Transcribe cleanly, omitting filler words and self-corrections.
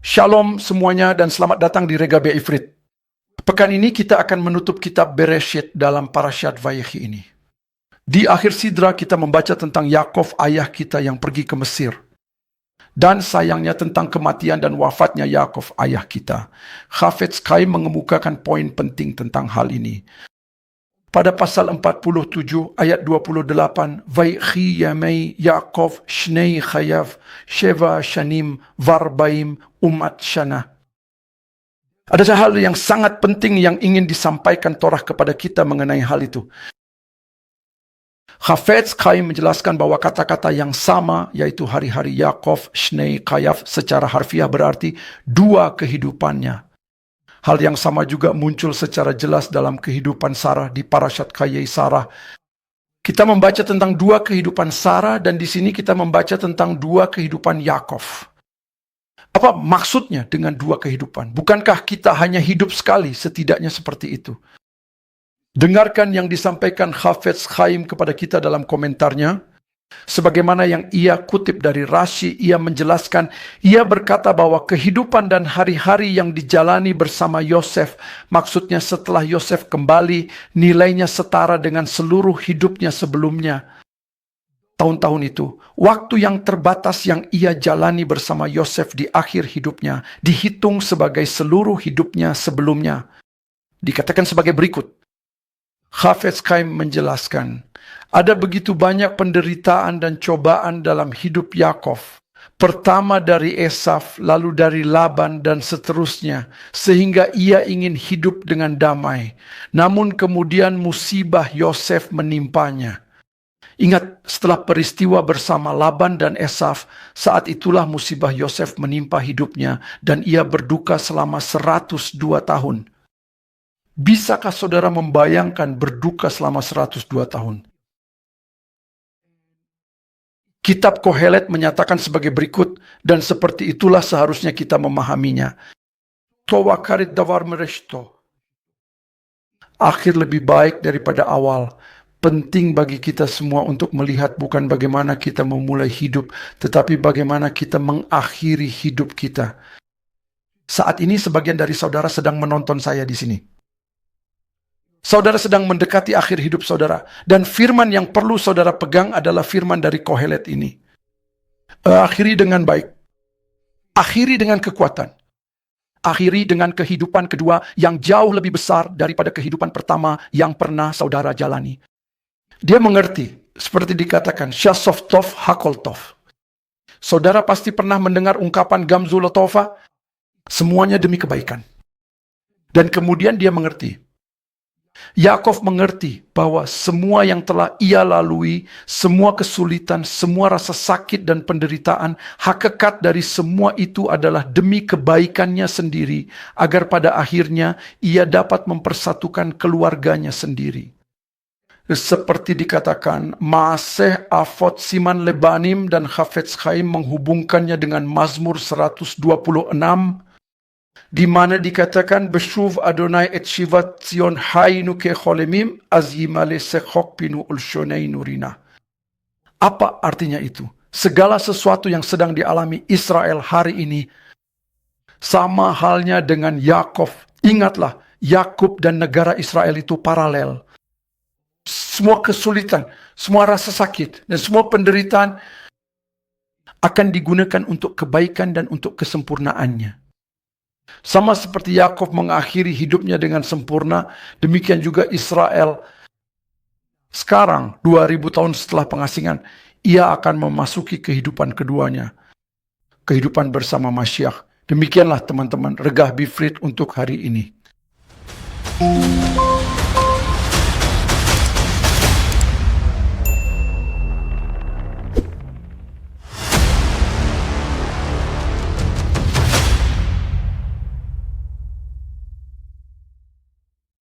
Shalom semuanya dan selamat datang di Rega Bia Ifrit. Pekan ini kita akan menutup kitab Bereshit dalam Parashat Vayechi ini. Di akhir sidra kita membaca tentang Yakov ayah kita yang pergi ke Mesir. Dan sayangnya tentang kematian dan wafatnya Yakov ayah kita. Chafetz Chaim mengemukakan poin penting tentang hal ini. Pada pasal 47 ayat 28, Vayechi yamei Yakov shnei chayav sheva shanim varbaim umat shana. Ada hal yang sangat penting yang ingin disampaikan Torah kepada kita mengenai hal itu. Chafetz Chaim menjelaskan bahwa kata-kata yang sama, yaitu hari-hari Yakov shnei chayav, secara harfiah berarti dua kehidupannya. Hal yang sama juga muncul secara jelas dalam kehidupan Sarah di Parashat Chayei Sarah. Kita membaca tentang dua kehidupan Sarah dan di sini kita membaca tentang dua kehidupan Yakov. Apa maksudnya dengan dua kehidupan? Bukankah kita hanya hidup sekali? Setidaknya seperti itu. Dengarkan yang disampaikan Chafetz Chaim kepada kita dalam komentarnya. Sebagaimana yang ia kutip dari Rashi, ia menjelaskan, ia berkata bahwa kehidupan dan hari-hari yang dijalani bersama Yosef, maksudnya setelah Yosef kembali, nilainya setara dengan seluruh hidupnya sebelumnya. Tahun-tahun itu, waktu yang terbatas yang ia jalani bersama Yosef di akhir hidupnya, dihitung sebagai seluruh hidupnya sebelumnya. Dikatakan sebagai berikut. Chafetz Chaim menjelaskan, ada begitu banyak penderitaan dan cobaan dalam hidup Yakov. Pertama dari Esaf, lalu dari Laban dan seterusnya. Sehingga ia ingin hidup dengan damai. Namun kemudian musibah Yosef menimpanya. Ingat, setelah peristiwa bersama Laban dan Esaf, saat itulah musibah Yosef menimpa hidupnya dan ia berduka selama 102 tahun. Bisakah saudara membayangkan berduka selama 102 tahun? Kitab Kohelet menyatakan sebagai berikut, dan seperti itulah seharusnya kita memahaminya. Towakarit davar mereshto. Akhir lebih baik daripada awal. Penting bagi kita semua untuk melihat bukan bagaimana kita memulai hidup, tetapi bagaimana kita mengakhiri hidup kita. Saat ini sebagian dari saudara sedang menonton saya di sini. Saudara sedang mendekati akhir hidup saudara. Dan firman yang perlu saudara pegang adalah firman dari Kohelet ini. Akhiri dengan baik. Akhiri dengan kekuatan. Akhiri dengan kehidupan kedua yang jauh lebih besar daripada kehidupan pertama yang pernah saudara jalani. Dia mengerti, seperti dikatakan, Shasov Tov Hakol Tov. Saudara pasti pernah mendengar ungkapan Gamzu Lotova, semuanya demi kebaikan. Dan kemudian dia mengerti. Yakov mengerti bahwa semua yang telah ia lalui, semua kesulitan, semua rasa sakit dan penderitaan, hakikat dari semua itu adalah demi kebaikannya sendiri, agar pada akhirnya ia dapat mempersatukan keluarganya sendiri. Seperti dikatakan, Maaseh Avot Siman Lebanim, dan Chafetz Chaim menghubungkannya dengan Mazmur 126, di mana dikatakan Beshuv Adonai et Shivat Zion Hainu kecholemim az yimale sechok pinu ulshonei nurina. Apa artinya itu? Segala sesuatu yang sedang dialami Israel hari ini sama halnya dengan Yakov. Ingatlah, Yakub dan negara Israel itu paralel. Semua kesulitan, semua rasa sakit dan semua penderitaan akan digunakan untuk kebaikan dan untuk kesempurnaannya. Sama seperti Yakov mengakhiri hidupnya dengan sempurna, demikian juga Israel sekarang 2000 tahun setelah pengasingan, ia akan memasuki kehidupan keduanya, kehidupan bersama Mashiach. Demikianlah teman-teman Regah Bifrit untuk hari ini.